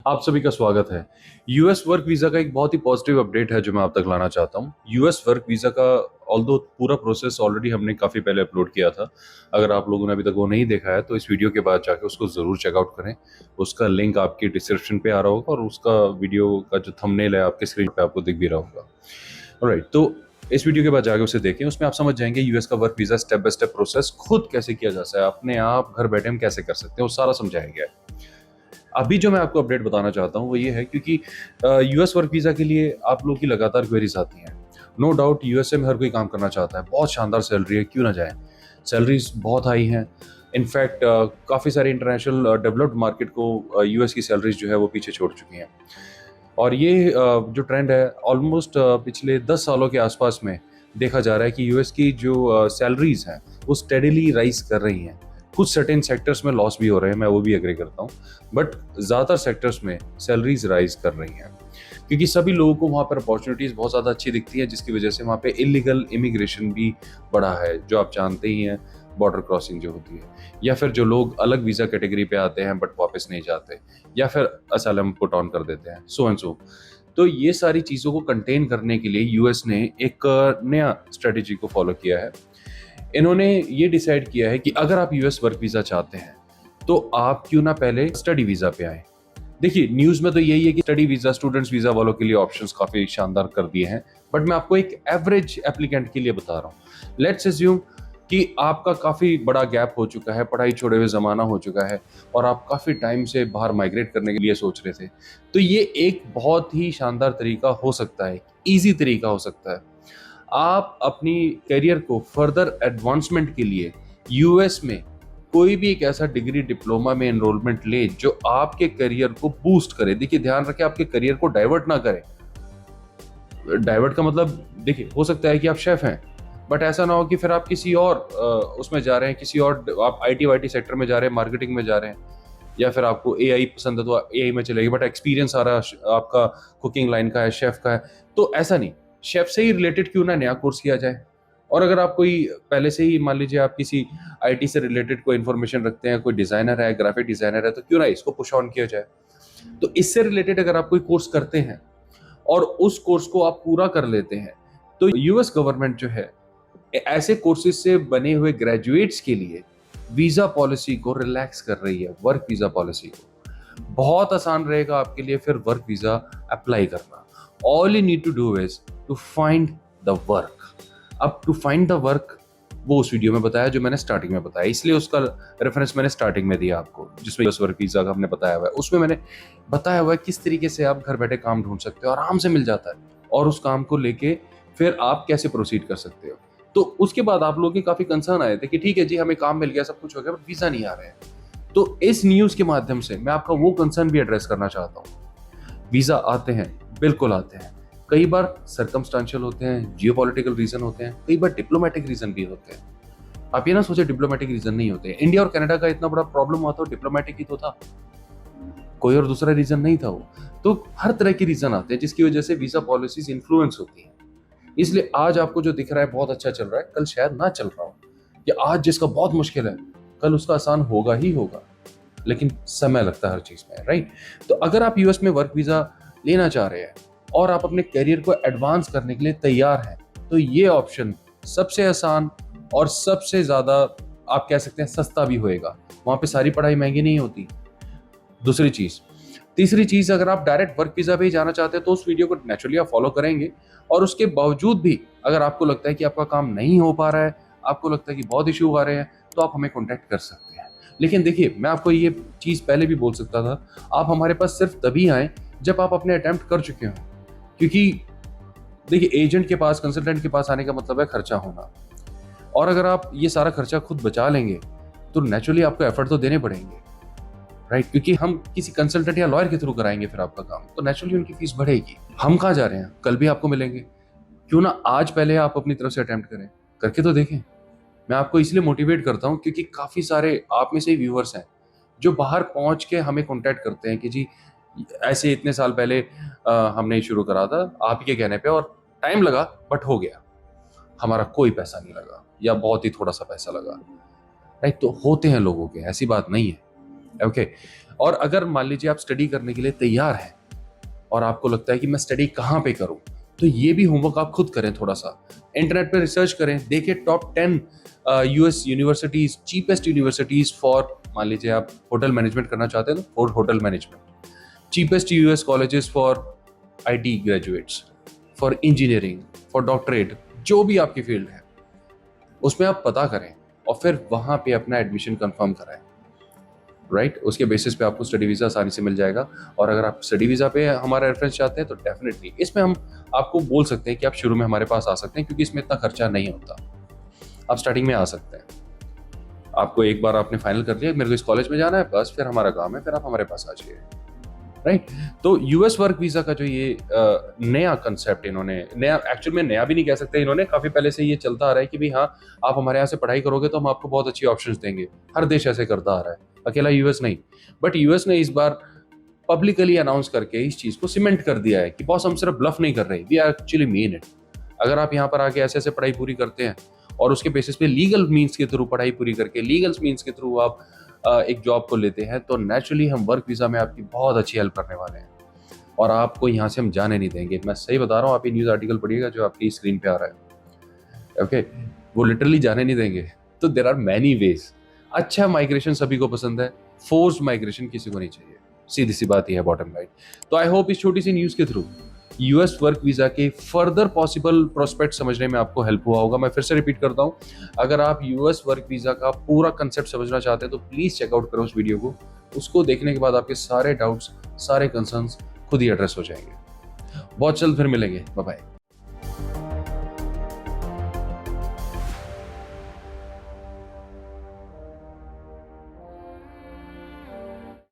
आप सभी का स्वागत है। यूएस वर्क वीज़ा का एक बहुत ही पॉजिटिव अपडेट है जो मैं आप तक लाना चाहता हूँ। यूएस वर्क वीज़ा का ऑल्दो पूरा प्रोसेस ऑलरेडी हमने काफ़ी पहले अपलोड किया था। अगर आप लोगों ने अभी तक वो नहीं देखा है तो इस वीडियो के बाद जाके उसको ज़रूर चेकआउट करें। उसका लिंक आपकी डिस्क्रिप्शन पे आ रहा होगा और उसका वीडियो का जो थंबनेल है आपके स्क्रीन पे आपको दिख भी रहा होगा। ऑलराइट, तो इस वीडियो के बाद जाके उसे देखें। उसमें आप समझ जाएंगे यूएस का work visa step by step process खुद कैसे किया जा सकता है, अपने आप घर बैठे हम कैसे कर सकते हैं, वो सारा समझाया गया है। अभी जो मैं आपको अपडेट बताना चाहता हूँ वो ये है, क्योंकि यूएस वर्क वीज़ा के लिए आप लोगों की लगातार क्वेरीज आती हैं। नो डाउट यूएसए में हर कोई काम करना चाहता है, बहुत शानदार सैलरी है, क्यों ना जाए। सैलरीज बहुत हाई हैं। इनफैक्ट काफ़ी सारे इंटरनेशनल डेवलप्ड मार्केट को यूएस की सैलरीज जो है वो पीछे छोड़ चुकी हैं। और ये जो ट्रेंड है ऑलमोस्ट पिछले 10 सालों के आसपास में देखा जा रहा है कि यूएस की जो सैलरीज हैं वो स्टेडिली राइज कर रही हैं। कुछ सर्टेन सेक्टर्स में लॉस भी हो रहे हैं, मैं वो भी एग्री करता हूँ, बट ज़्यादातर सेक्टर्स में सैलरीज राइज कर रही हैं क्योंकि सभी लोगों को वहाँ पर अपॉर्चुनिटीज़ बहुत ज़्यादा अच्छी दिखती है, जिसकी वजह से वहाँ पे इलीगल इमिग्रेशन भी बढ़ा है, जो आप जानते ही हैं, बॉर्डर क्रॉसिंग जो होती है, या फिर जो लोग अलग वीज़ा कैटेगरी पे आते हैं बट वापस नहीं जाते, या फिर असाइलम पुट ऑन कर देते हैं, सो एंड सो। तो ये सारी चीज़ों को कंटेन करने के लिए यूएस ने एक नया स्ट्रेटेजी को फॉलो किया है। इन्होंने ये डिसाइड किया है कि अगर आप यूएस वर्क वीज़ा चाहते हैं तो आप क्यों ना पहले स्टडी वीज़ा पे आए। देखिए, न्यूज़ में तो यही है कि स्टडी वीज़ा, स्टूडेंट्स वीज़ा वालों के लिए ऑप्शंस काफ़ी शानदार कर दिए हैं, बट मैं आपको एक एवरेज एप्लीकेंट के लिए बता रहा हूँ। लेट्स अज्यूम कि आपका काफ़ी बड़ा गैप हो चुका है, पढ़ाई छोड़े हुए ज़माना हो चुका है और आप काफ़ी टाइम से बाहर माइग्रेट करने के लिए सोच रहे थे, तो ये एक बहुत ही शानदार तरीका हो सकता है, ईजी तरीका हो सकता है। आप अपनी करियर को फर्दर एडवांसमेंट के लिए यूएस में कोई भी एक ऐसा डिग्री डिप्लोमा में एनरोलमेंट ले जो आपके करियर को बूस्ट करे। देखिए, ध्यान रखें, आपके करियर को डाइवर्ट ना करे। डाइवर्ट का मतलब, देखिए, हो सकता है कि आप शेफ हैं, बट ऐसा ना हो कि फिर आप किसी और उसमें जा रहे हैं, किसी और आप आईटी वाईटी सेक्टर में जा रहे हैं, मार्केटिंग में जा रहे हैं, या फिर आपको एआई पसंद है तो एआई में चलेगी, बट एक्सपीरियंस आ रहा है आपका कुकिंग लाइन का है, शेफ का है, तो ऐसा नहीं। शेफ से ही रिलेटेड क्यों ना नया कोर्स किया जाए। और अगर आप कोई पहले से ही, मान लीजिए, आप किसी आईटी से रिलेटेड कोई इन्फॉर्मेशन रखते हैं, कोई डिज़ाइनर है, ग्राफिक डिज़ाइनर है, तो क्यों ना इसको पुश ऑन किया जाए। तो इससे रिलेटेड अगर आप कोई कोर्स करते हैं और उस कोर्स को आप पूरा कर लेते हैं, तो यूएस गवर्नमेंट जो है ऐसे कोर्सेज से बने हुए ग्रेजुएट्स के लिए वीज़ा पॉलिसी को रिलैक्स कर रही है। वर्क वीज़ा पॉलिसी को बहुत आसान रहेगा आपके लिए फिर वर्क वीज़ा अप्लाई करना। All you need to do is to find the work. अब टू फाइंड द वर्क वो उस वीडियो में बताया जो मैंने स्टार्टिंग में बताया, इसलिए उसका रेफरेंस मैंने स्टार्टिंग में दिया आपको, जिसमें यूएस वर्क वीज़ा का हमने बताया हुआ है। उसमें मैंने बताया हुआ है किस तरीके से आप घर बैठे काम ढूंढ सकते हो, आराम से मिल जाता है, और उस काम को लेके फिर आप कैसे प्रोसीड कर सकते हो। तो उसके बाद आप लोगों के काफ़ी कंसर्न आए थे कि ठीक है जी, हमें काम मिल गया, सब कुछ हो गया, बट वीज़ा नहीं आ रहे हैं। तो इस न्यूज़ के माध्यम से मैं आपका वो कंसर्न भी एड्रेस करना चाहता हूँ। वीज़ा आते हैं, बिल्कुल आते हैं, कई बार सर्कमस्टांशियल होते हैं, जियोपॉलिटिकल रीज़न होते हैं, कई बार डिप्लोमेटिक रीज़न भी होते हैं। आप ये ना सोचे डिप्लोमेटिक रीज़न नहीं होते। इंडिया और कनाडा का इतना बड़ा प्रॉब्लम हुआ तो डिप्लोमेटिक ही तो था, कोई और दूसरा रीज़न नहीं था वो। तो हर तरह के रीज़न आते हैं जिसकी वजह से वीज़ा पॉलिसीज इन्फ्लुएंस होती हैं। इसलिए आज आपको जो दिख रहा है बहुत अच्छा चल रहा है, कल शायद ना चल रहा हो, या आज जिसका बहुत मुश्किल है कल उसका आसान होगा ही होगा, लेकिन समय लगता है हर चीज़ में, राइट। तो अगर आप यूएस में वर्क वीज़ा लेना चाह रहे हैं और आप अपने करियर को एडवांस करने के लिए तैयार हैं, तो ये ऑप्शन सबसे आसान और सबसे ज़्यादा, आप कह सकते हैं, सस्ता भी होएगा। वहाँ पे सारी पढ़ाई महंगी नहीं होती। दूसरी चीज़, तीसरी चीज़, अगर आप डायरेक्ट वर्क वीज़ा पे ही जाना चाहते हैं तो उस वीडियो को नेचुरली आप फॉलो करेंगे, और उसके बावजूद भी अगर आपको लगता है कि आपका काम नहीं हो पा रहा है, आपको लगता है कि बहुत इशू आ रहे हैं, तो आप हमें कॉन्टैक्ट कर सकते हैं। लेकिन देखिए, मैं आपको ये चीज़ पहले भी बोल सकता था, आप हमारे पास सिर्फ तभी आएँ जब आप अपने अटैम्प्ट कर चुके हों, क्योंकि देखिए, एजेंट के पास, कंसल्टेंट के पास आने का मतलब है खर्चा होना, और अगर आप ये सारा खर्चा खुद बचा लेंगे तो नेचुरली आपको एफर्ट तो देने पड़ेंगे, राइट। क्योंकि हम किसी कंसल्टेंट या लॉयर के थ्रू कराएंगे फिर आपका काम, तो नेचुरली उनकी फीस बढ़ेगी। हम कहाँ जा रहे हैं, कल भी आपको मिलेंगे, क्यों ना आज पहले आप अपनी तरफ से अटेम्प्ट करें, करके तो देखें। मैं आपको इसलिए मोटिवेट करता हूँ क्योंकि काफ़ी सारे आप में से व्यूअर्स हैं जो बाहर पहुँच के हमें कॉन्टैक्ट करते हैं कि जी, ऐसे इतने साल पहले हमने शुरू करा था आप ही के कहने पे, और टाइम लगा बट हो गया, हमारा कोई पैसा नहीं लगा या बहुत ही थोड़ा सा पैसा लगा, राइट। तो होते हैं लोगों के, ऐसी बात नहीं है, ओके। और अगर मान लीजिए आप स्टडी करने के लिए तैयार हैं और आपको लगता है कि मैं स्टडी कहाँ पे करूँ, तो ये भी होमवर्क आप खुद करें। थोड़ा सा इंटरनेट पे रिसर्च करें, देखिए top 10 US universities, cheapest universities for, मान लीजिए आप होटल मैनेजमेंट करना चाहते हैं तो for hotel management, cheapest US colleges for IT graduates, for engineering, for doctorate, जो भी आपकी फील्ड है उसमें आप पता करें और फिर वहाँ पे अपना एडमिशन कंफर्म कराएं, राइट। उसके बेसिस पे आपको स्टडी वीज़ा आसानी से मिल जाएगा। और अगर आप स्टडी वीज़ा पे हमारा रेफरेंस चाहते हैं तो डेफिनेटली इसमें हम आपको बोल सकते हैं कि आप शुरू में हमारे पास आ सकते हैं, क्योंकि इसमें इतना खर्चा नहीं होता। आप स्टार्टिंग में आ सकते हैं, आपको एक बार आपने फाइनल कर लिया मेरे को इस कॉलेज में जाना है, बस फिर हमारा काम है, फिर आप हमारे पास आ जाइए, राइट। तो यूएस वर्क वीज़ा का जो ये नया कंसेप्ट इन्होंने, नया एक्चुअल में नया भी नहीं कह सकते, इन्होंने काफ़ी पहले से ये चलता आ रहा है कि भाई हाँ, आप हमारे यहाँ से पढ़ाई करोगे तो हम आपको बहुत अच्छी ऑप्शंस देंगे। हर देश ऐसे करता आ रहा है, अकेला यूएस नहीं। बट यूएस ने इस बार पब्लिकली अनाउंस करके इस चीज़ को सीमेंट कर दिया है कि बॉस हम सिर्फ ब्लफ नहीं कर रहे, we are actually mean it. अगर आप यहाँ पर आके ऐसे ऐसे पढ़ाई पूरी करते हैं और उसके बेसिस पे लीगल मीन्स के थ्रू पढ़ाई पूरी करके, लीगल मीन्स के थ्रू आप एक जॉब को लेते हैं, तो नेचुरली हम वर्क वीज़ा में आपकी बहुत अच्छी हेल्प करने वाले हैं और आपको यहाँ से हम जाने नहीं देंगे। मैं सही बता रहा हूँ, आप ये न्यूज़ आर्टिकल पढ़िएगा जो आपकी स्क्रीन पे आ रहा है, ओके। वो लिटरली जाने नहीं देंगे। तो देयर आर मैनी वेज। अच्छा माइग्रेशन सभी को पसंद है, फोर्स्ड माइग्रेशन किसी को नहीं चाहिए, सीधी सी बात ही है, बॉटम लाइन। तो आई होप इस छोटी सी न्यूज़ के थ्रू यूएस वर्क वीज़ा के फर्दर पॉसिबल प्रोस्पेक्ट समझने में आपको हेल्प हुआ होगा। मैं फिर से रिपीट करता हूँ, अगर आप यूएस वर्क वीज़ा का पूरा कंसेप्ट समझना चाहते हैं तो प्लीज़ चेकआउट करो उस वीडियो को। उसको देखने के बाद आपके सारे डाउट्स, सारे कंसर्न्स खुद ही एड्रेस हो जाएंगे। बहुत जल्द फिर मिलेंगे, बाय बाय।